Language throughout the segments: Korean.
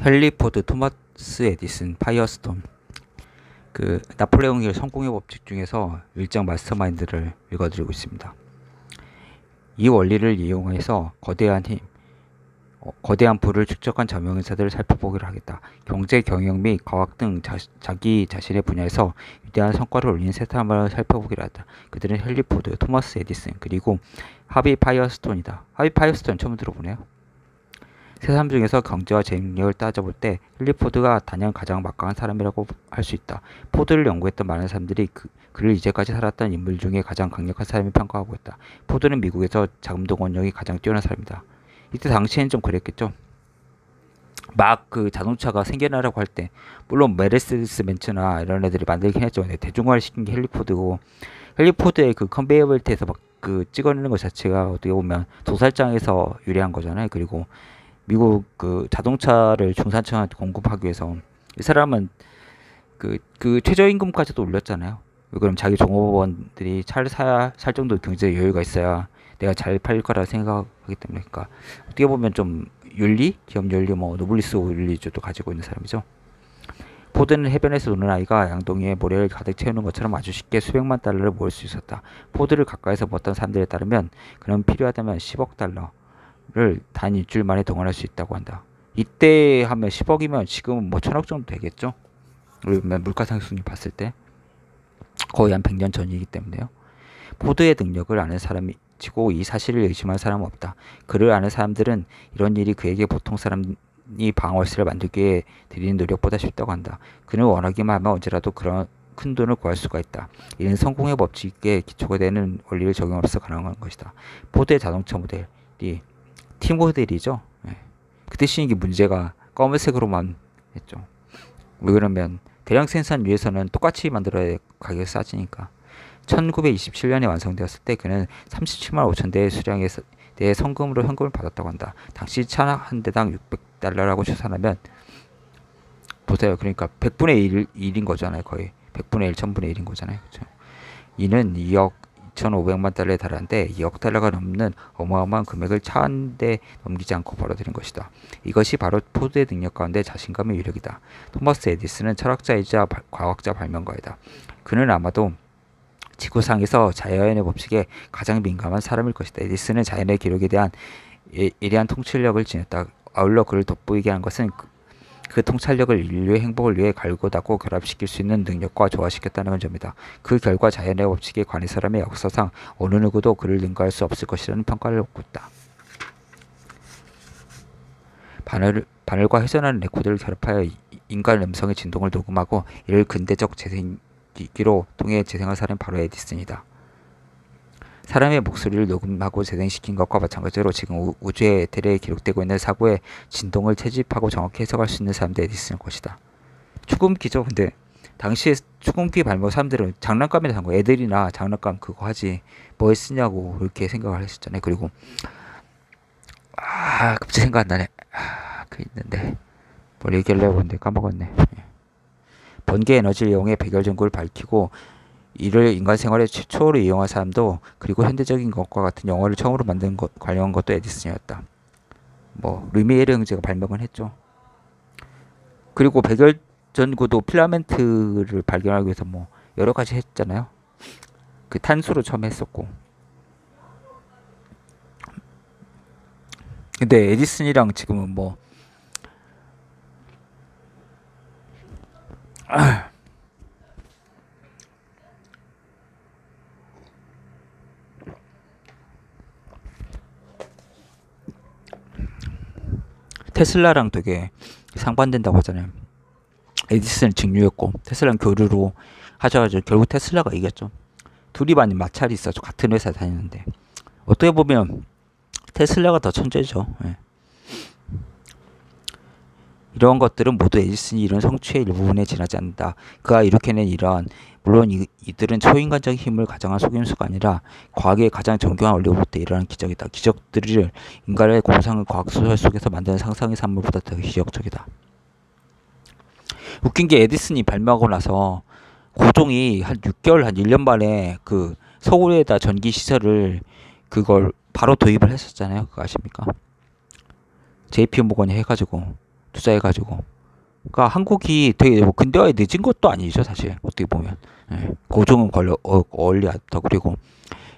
헨리 포드, 토마스 에디슨, 파이어스톤. 그 나폴레옹 힐 성공의 법칙 중에서 일정 마스터마인드를 읽어드리고 있습니다. 이 원리를 이용해서 거대한 부를 축적한 저명인사들을 살펴보기로 하겠다. 경제, 경영 및 과학 등 자기 자신의 분야에서 위대한 성과를 올린 세 사람을 살펴보기로 하다. 그들은 헨리 포드, 토마스 에디슨, 그리고 하비 파이어스톤이다. 하비 파이어스톤 처음 들어보네요. 세 사람 중에서 경제와 재능력을 따져볼 때 헨리 포드가 단연 가장 막강한 사람이라고 할 수 있다. 포드를 연구했던 많은 사람들이 그를 이제까지 살았던 인물 중에 가장 강력한 사람이 평가하고 있다. 포드는 미국에서 자금 동원력이 가장 뛰어난 사람이다. 이때 당시에는 좀 그랬겠죠. 막 그 자동차가 생겨나라고 할 때 물론 메르세데스 벤츠나 이런 애들이 만들긴 했죠. 대중화를 시킨 게 헨리 포드고, 헨리 포드의 그 컨베이어 벨트에서 막 그 찍어내는 것 자체가 어떻게 보면 도살장에서 유래한 거잖아요. 그리고 미국 그 자동차를 중산층한테 공급하기 위해서 이 사람은 그 최저임금까지도 올렸잖아요. 왜 그럼 자기 종업원들이 차를 살 정도 경제 여유가 있어야 내가 잘 팔릴 거라 생각하기 때문에. 그러니까 어떻게 보면 좀 윤리, 기업 윤리, 뭐 노블리스 윤리주도 가지고 있는 사람이죠. 포드는 해변에서 노는 아이가 양동이에 모래를 가득 채우는 것처럼 아주 쉽게 수백만 달러를 모을 수 있었다. 포드를 가까이서 봤던 사람들에 따르면 그는 필요하다면 10억 달러를 단 일주일 만에 동원할 수 있다고 한다. 이때 하면 10억이면 지금은 뭐 1000억 정도 되겠죠. 물가 상승률 봤을 때 거의 한 100년 전이기 때문에요. 포드의 능력을 아는 사람이 치고 이 사실을 의심할 사람은 없다. 그를 아는 사람들은 이런 일이 그에게 보통 사람이 방어실을 만들기 위해 들이는 노력보다 쉽다고 한다. 그는 원하기만 하면 언제라도 그런 큰 돈을 구할 수가 있다. 이는 성공의 법칙에 기초가 되는 원리를 적용으로써 가능한 것이다. 포드의 자동차 모델이 T 모델이죠. 그 대신 이게 문제가 검은색으로만 했죠. 왜 그러면 대량 생산 위해서는 똑같이 만들어야 가격이 싸지니까. 1927년에 완성되었을 때 그는 37만 5천 대의 수량에 대해 성금으로 현금을 받았다고 한다. 당시 차 한 대당 600달러라고 추산하면 보세요. 그러니까 100분의 1인 거잖아요. 거의 100분의 1, 1000분의 1인 거잖아요. 그렇죠? 이는 2억 2,500만 달러에 달하는데 2억 달러가 넘는 어마어마한 금액을 차 한 대 넘기지 않고 벌어들인 것이다. 이것이 바로 포드의 능력 가운데 자신감의 위력이다. 토머스 에디슨은 철학자이자 과학자 발명가이다. 그는 아마도 지구상에서 자연의 법칙에 가장 민감한 사람일 것이다. 에디슨은 자연의 기록에 대한 예리한 통찰력을 지녔다. 아울러 그를 돋보이게 한 것은 그 통찰력을 인류의 행복을 위해 갈고닦고 결합시킬 수 있는 능력과 조화시켰다는 점이다. 그 결과 자연의 법칙에 관한 사람의 역사상 어느 누구도 그를 능가할 수 없을 것이라는 평가를 얻고 있다. 바늘과 회전하는 레코드를 결합하여 인간 음성의 진동을 녹음하고 이를 근대적 재생기기로 통해 재생한 사람이 바로 에디슨이다. 사람의 목소리를 녹음하고 재생시킨 것과 마찬가지로 지금 우주의 에테리에 기록되고 있는 사고의 진동을 채집하고 정확히 해석할 수 있는 사람도 에디슨일 것이다. 축음기죠. 근데 당시에 축음기 발명 사람들은 장난감이나 산 거, 애들이나 장난감 그거 하지 뭐에 쓰냐고 이렇게 생각을 했었잖아요. 그리고 갑자기 생각 안 나네. 그 있는데 뭘 얘기하려고 했는데 까먹었네. 번개 에너지를 이용해 백열 전구를 밝히고 이를 인간 생활의 최초로 이용한 사람도, 그리고 현대적인 것과 같은 영어를 처음으로 만든 것 관련한 것도 에디슨이었다. 뭐 루미에르 형제가 발명을 했죠. 그리고 백열 전구도 필라멘트를 발견하기 위해서 뭐 여러 가지 했잖아요. 그 탄수로 처음 했었고. 근데 에디슨이랑 지금은 뭐 테슬라랑 되게 상반된다고 하잖아요. 에디슨은 직류였고 테슬라는 교류로 하셔가지고 결국 테슬라가 이겼죠. 둘이 많이 마찰이 있었죠. 같은 회사 다니는데 어떻게 보면 테슬라가 더 천재죠. 이러한 것들은 모두 에디슨이 이룬 성취의 일부분에 지나지 않는다. 그가 일으켜낸 이러한, 물론 이들은 초인간적인 힘을 가장한 속임수가 아니라 과학의 가장 정교한 원리로부터 일어나는 기적이다. 기적들을 인간의 공상의 과학소설 속에서 만드는 상상의 산물보다 더 기적적이다. 웃긴 게 에디슨이 발명하고 나서 고종이 한 6개월, 한 1년 만에 그 서울에다 전기시설을 그걸 바로 도입을 했었잖아요. 그거 아십니까? JP 모건이 해가지고 투자해가지고. 그러니까 한국이 되게 뭐 근대화에 늦은 것도 아니죠, 사실 어떻게 보면. 예, 고종은 얼리하다. 그리고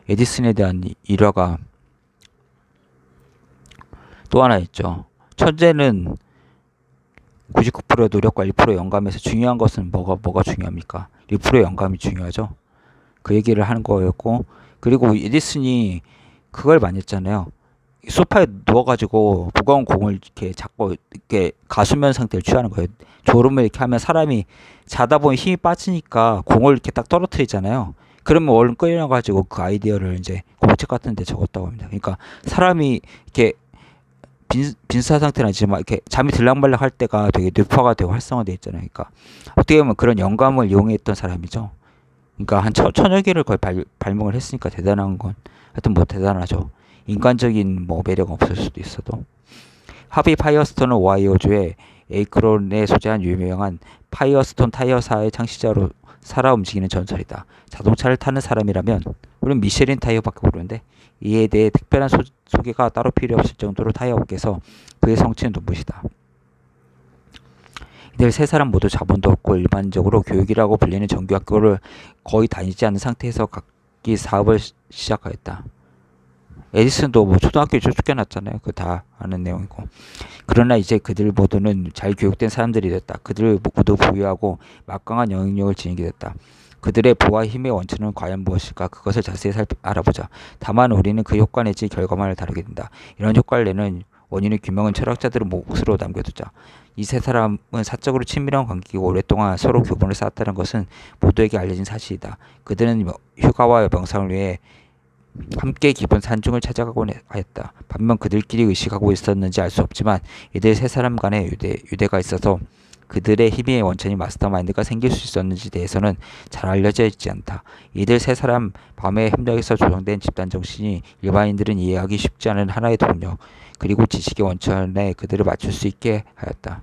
에디슨에 대한 일화가 또 하나 있죠. 천재는 99%의 노력과 1%의 영감에서 중요한 것은 뭐가 중요합니까? 1%의 영감이 중요하죠. 그 얘기를 하는 거였고, 그리고 에디슨이 그걸 많이 했잖아요. 소파에 누워가지고 무거운 공을 이렇게 잡고 이렇게 가수면 상태를 취하는 거예요. 졸음을 이렇게 하면 사람이 자다 보면 힘이 빠지니까 공을 이렇게 딱 떨어뜨리잖아요. 그러면 얼른 끌려가지고 그 아이디어를 이제 공책 같은 데 적었다고 합니다. 그러니까 사람이 이렇게 빈사 상태는 아니지만 이렇게 잠이 들락말락 할 때가 되게 뇌파가 되고 활성화돼 있잖아요. 그러니까 어떻게 보면 그런 영감을 이용했던 사람이죠. 그러니까 한 천여 개를 거의 발명을 했으니까 대단한 건 하여튼 뭐 대단하죠. 인간적인 뭐 매력은 없을 수도 있어도. 하비 파이어스톤은 오하이오주의 에이크론에 소재한 유명한 파이어스톤 타이어사의 창시자로 살아 움직이는 전설이다. 자동차를 타는 사람이라면 우리는 미쉐린 타이어밖에 모르는데 이에 대해 특별한 소개가 따로 필요 없을 정도로 타이어 업계에서 그의 성취는 눈부시다. 이들 세 사람 모두 자본도 없고 일반적으로 교육이라고 불리는 정규학교를 거의 다니지 않은 상태에서 각기 사업을 시작하였다. 에디슨도 뭐 초등학교에 쫓겨났잖아요. 그거 다 아는 내용이고. 그러나 이제 그들 모두는 잘 교육된 사람들이 됐다. 그들 모두 부유하고 막강한 영향력을 지니게 됐다. 그들의 부와 힘의 원천은 과연 무엇일까? 그것을 자세히 알아보자. 다만 우리는 그 효과 내지 결과만을 다루게 된다. 이런 효과를 내는 원인의 규명은 철학자들의 몫으로 남겨두자. 이 세 사람은 사적으로 친밀한 관계이고 오랫동안 서로 교분을 쌓았다는 것은 모두에게 알려진 사실이다. 그들은 휴가와 명상을 위해 함께 깊은 산중을 찾아가곤 하였다. 반면 그들끼리 의식하고 있었는지 알 수 없지만 이들 세 사람 간에 유대가 있어서 그들의 힘의 원천이 마스터마인드가 생길 수 있었는지 대해서는 잘 알려져 있지 않다. 이들 세 사람 밤의 협력에서 조성된 집단 정신이 일반인들은 이해하기 쉽지 않은 하나의 동력 그리고 지식의 원천에 그들을 맞출 수 있게 하였다.